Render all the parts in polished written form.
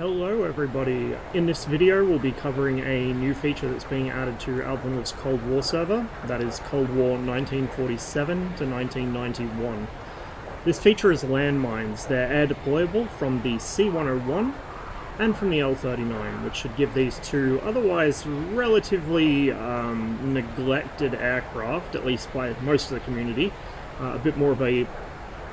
Hello everybody. In this video we'll be covering a new feature that's being added to Alpenwolf's Cold War server, that is Cold War 1947 to 1991. This feature is landmines. They're air deployable from the C-101 and from the L-39, which should give these two otherwise relatively neglected aircraft, at least by most of the community, a bit more of a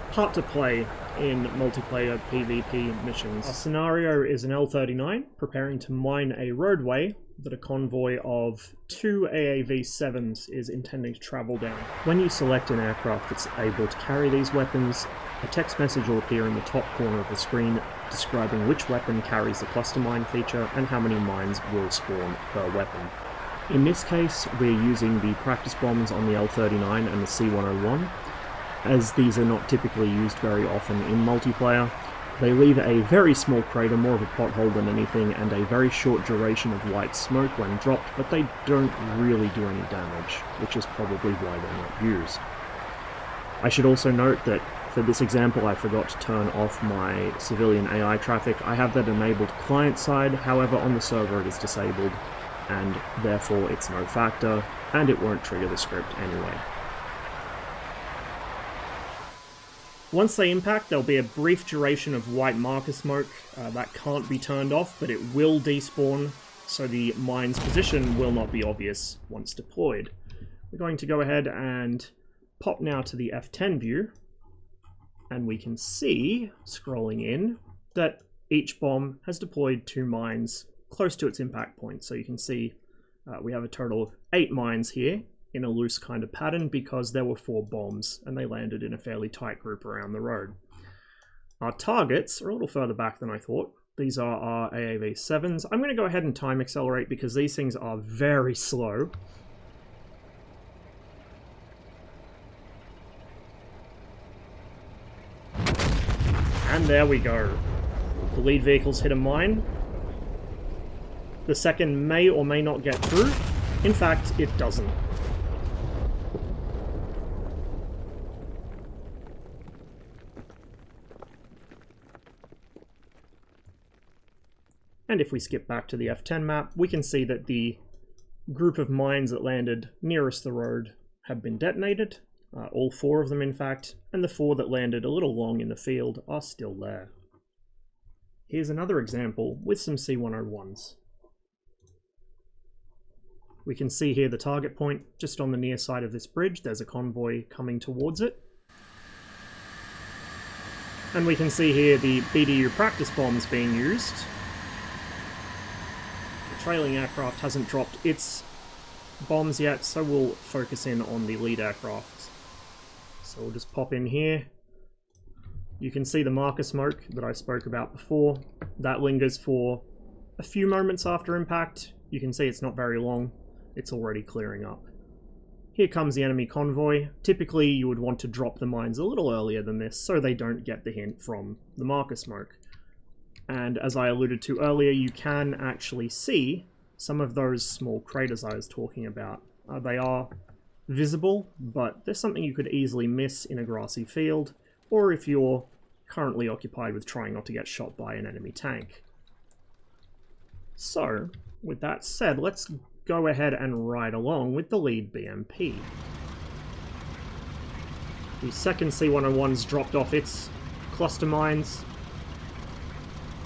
part to play in multiplayer PvP missions. Our scenario is an L-39 preparing to mine a roadway that a convoy of 2 AAV-7s is intending to travel down. When you select an aircraft that's able to carry these weapons, a text message will appear in the top corner of the screen describing which weapon carries the cluster mine feature and how many mines will spawn per weapon. In this case, we're using the practice bombs on the L-39 and the C-101. As these are not typically used very often in multiplayer, they leave a very small crater, more of a pothole than anything, and a very short duration of white smoke when dropped, but they don't really do any damage, which is probably why they're not used. I should also note that for this example I forgot to turn off my civilian AI traffic. I have that enabled client-side, however on the server it is disabled, and therefore it's no factor, and it won't trigger the script anyway. Once they impact, there'll be a brief duration of white marker smoke. That can't be turned off, but it will despawn, so the mine's position will not be obvious once deployed. We're going to go ahead and pop now to the F10 view, and we can see, scrolling in, that each bomb has deployed 2 mines close to its impact point. So you can see we have a total of 8 mines here, in a loose kind of pattern because there were 4 bombs and they landed in a fairly tight group around the road. Our targets are a little further back than I thought. These are our AAV-7s. I'm going to go ahead and time accelerate because these things are very slow. And there we go. The lead vehicle's hit a mine. The second may or may not get through. In fact, it doesn't. And if we skip back to the F10 map, we can see that the group of mines that landed nearest the road have been detonated, all 4 of them in fact, and the 4 that landed a little long in the field are still there. Here's another example with some C-101s. We can see here the target point just on the near side of this bridge. There's a convoy coming towards it. And we can see here the BDU practice bombs being used. Trailing aircraft hasn't dropped its bombs yet, so we'll focus in on the lead aircraft. So we'll just pop in here. You can see the marker smoke that I spoke about before. That lingers for a few moments after impact. You can see it's not very long. It's already clearing up. Here comes the enemy convoy. Typically you would want to drop the mines a little earlier than this so they don't get the hint from the marker smoke. And as I alluded to earlier, you can actually see some of those small craters I was talking about. They are visible, but there's something you could easily miss in a grassy field, or if you're currently occupied with trying not to get shot by an enemy tank. So, with that said, let's go ahead and ride along with the lead BMP. The second C-101's dropped off its cluster mines.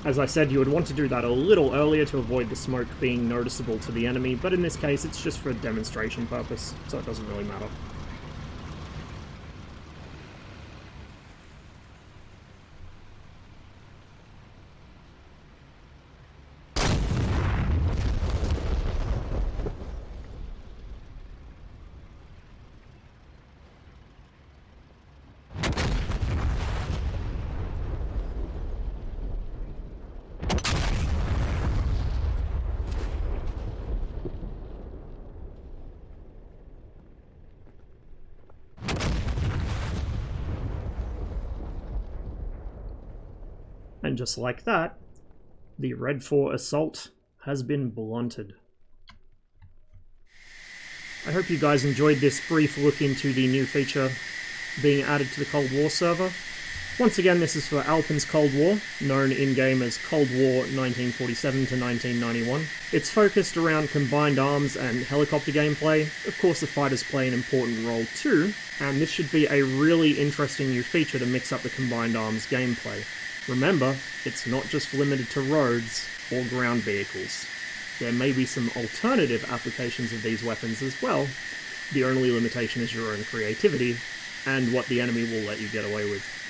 As I said, you would want to do that a little earlier to avoid the smoke being noticeable to the enemy, but in this case it's just for a demonstration purpose, so it doesn't really matter. And just like that, the Red 4 assault has been blunted. I hope you guys enjoyed this brief look into the new feature being added to the Cold War server. Once again, this is for Alpen's Cold War, known in-game as Cold War 1947 to 1991. It's focused around combined arms and helicopter gameplay. Of course, the fighters play an important role too, and this should be a really interesting new feature to mix up the combined arms gameplay. Remember, it's not just limited to roads or ground vehicles. There may be some alternative applications of these weapons as well. The only limitation is your own creativity, and what the enemy will let you get away with.